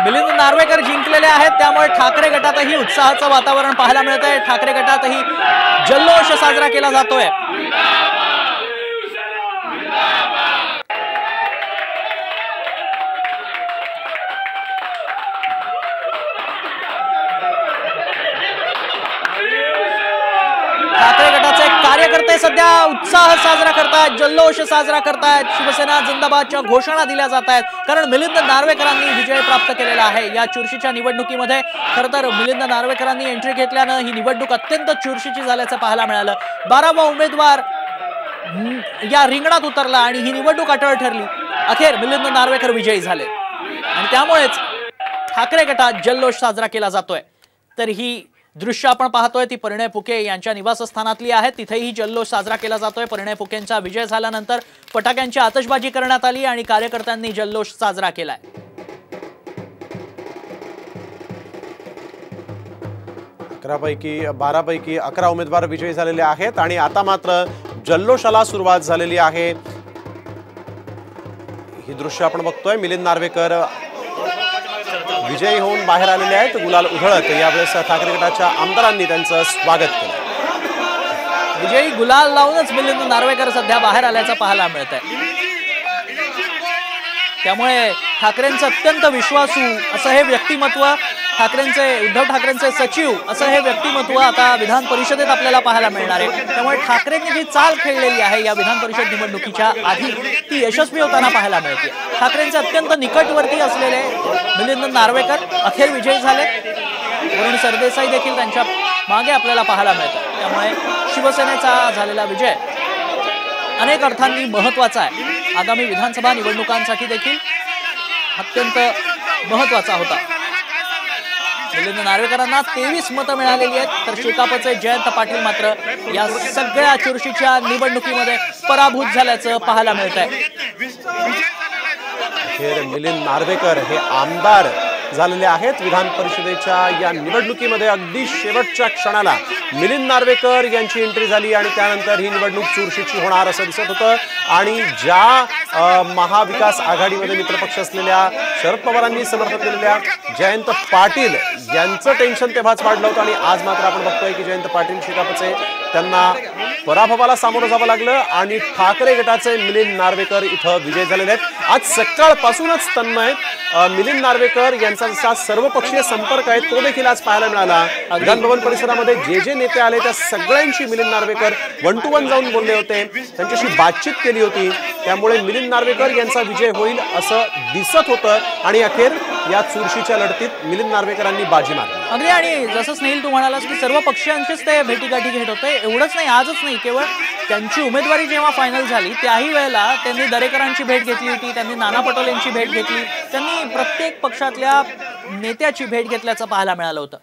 मिलिंद नार्वेकर जिंकलेले आहेत, त्यामुळे ठाकरे गटातही उत्साहाचं वातावरण पाहायला मिळतंय। ठाकरे गटातही जल्लोष साजरा केला जातोय। ठाकरे गटाचे कार्यकर्ते सध्या उत्साह साजरा करतायत, जल्लोष साजरा करतायत, शिवसेना जिंदाबादच्या घोषणा दिल्या जात आहेत, कारण मिलिंद नार्वेकरांनी विजय प्राप्त केलेला आहे। या चुरशीच्या निवडणुकीमध्ये खरं तर मिलिंद नार्वेकरांनी एंट्री घेतल्यानं ही निवडणूक अत्यंत चुरशीची झाल्याचं पाहायला मिळालं। 12वा उमेदवार या रिंगणात उतरला आणि ही निवडणूक अटळ ठरली। अखेर मिलिंद नार्वेकर विजयी झाले आणि त्यामुळेच ठाकरे गटात जल्लोष साजरा केला जातोय। तर ही दृश्य आपण पाहतोय ती परिणय फुके यांच्या निवासस्थानातली आहेत, तिथेही जल्लोष साजरा केला जातोय। परिणय फुकेंचा विजय झाल्यानंतर फटाक्यांची आतषबाजी करण्यात आली आणि कार्यकर्त्यांनी जल्लोष साजरा केलाय। 12 पैकी 11 उमेदवार विजयी झालेले आहेत आणि आता मात्र जल्लोषाला सुरुवात झालेली आहे। ही दृश्य आपण बघतोय, मिलिंद नार्वेकर विजयी होऊन बाहेर आलेले आहेत, गुलाल उधळत। यावेळेस ठाकरे गटाच्या आमदारांनी त्यांचं स्वागत केलं। विजयी गुलाल लावूनच मिलिंद नार्वेकर सध्या बाहेर आल्याचं पाहायला मिळतंय। त्यामुळे ठाकरेंचं अत्यंत विश्वासू असं हे व्यक्तिमत्व, उद्धव ठाकरेंचे सचिव असं हे व्यक्तिमत्व आता विधान परिषदेत आपल्याला पाहायला मिळणार आहे। त्यामुळे ठाकरेंनी जी चाल खेळलेली आहे या विधान परिषद निवडणुकीच्या आधी ती यशस्वी होताना पाहायला मिळते। ठाकरेंचे अत्यंत निकटवर्ती असलेले मिलिंद नार्वेकर अखेर विजयी झाले। वरुण सरदेसाई देखील त्यांच्या मागे आपल्याला पाहायला मिळतात। त्यामुळे शिवसेनेचा झालेला विजय अनेक अर्थांनी महत्त्वाचा आहे। आगामी विधानसभा निवडणुकांसाठी देखील अत्यंत महत्त्वाचा होता। मिलिंद नार्वेकरांना 23 मतं मिळालेली आहेत, तर शेकापचे जयंत पाटील मात्र या सगळ्या चुरशीच्या निवडणुकीमध्ये पराभूत झाल्याचं पाहायला मिळतंय। मिलिंद नार्वेकर हे आमदार झालेले आहेत विधान परिषदेच्या या निवडणुकीमध्ये। अगदी शेवटच्या क्षणाला मिलिंद नार्वेकर यांची एंट्री झाली आणि त्यानंतर ही निवडणूक चुरशीची होणार असं दिसत होतं। आणि ज्या महाविकास आघाडीमध्ये मित्रपक्ष असलेल्या शरद पवारांनी समर्थन केलेल्या जयंत पाटील यांचं टेन्शन तेव्हाच वाढलं होतं आणि आज मात्र आपण बघतोय की जयंत पाटील शेकापचे त्यांना पराभवाला सामोरं जावं लागलं आणि ठाकरे गटाचे मिलिंद नार्वेकर इथं विजय झालेले आहेत। आज सकाळपासूनच तन्मय मिलिंद नार्वेकर यांचा जसा सर्वपक्षीय संपर्क आहे तो देखील आज पाहायला मिळाला। विधान भवन परिसरामध्ये जे नेते आले त्या सगळ्यांशी मिलिंद नार्वेकर 1 to 1 जाऊन बोलले होते, त्यांच्याशी बातचीत केली होती। त्यामुळे मिलिंद नार्वेकर यांचा विजय होईल असं दिसत होतं आणि अखेर या चुरशीच्या लढतीत मिलिंद नार्वेकरांनी बाजी मारली। अगदी, आणि जसं स्नेहिल तू म्हणालास की सर्व पक्षांशीच ते भेटीगाठी घेत होते। एवढंच नाही, आजच नाही, केवळ त्यांची उमेदवारी जेव्हा फायनल झाली त्याही वेळेला त्यांनी दरेकरांची भेट घेतली होती, त्यांनी नाना पटोलेंची भेट घेतली, त्यांनी प्रत्येक पक्षातल्या नेत्याची भेट घेतल्याचं पाहायला मिळालं होतं।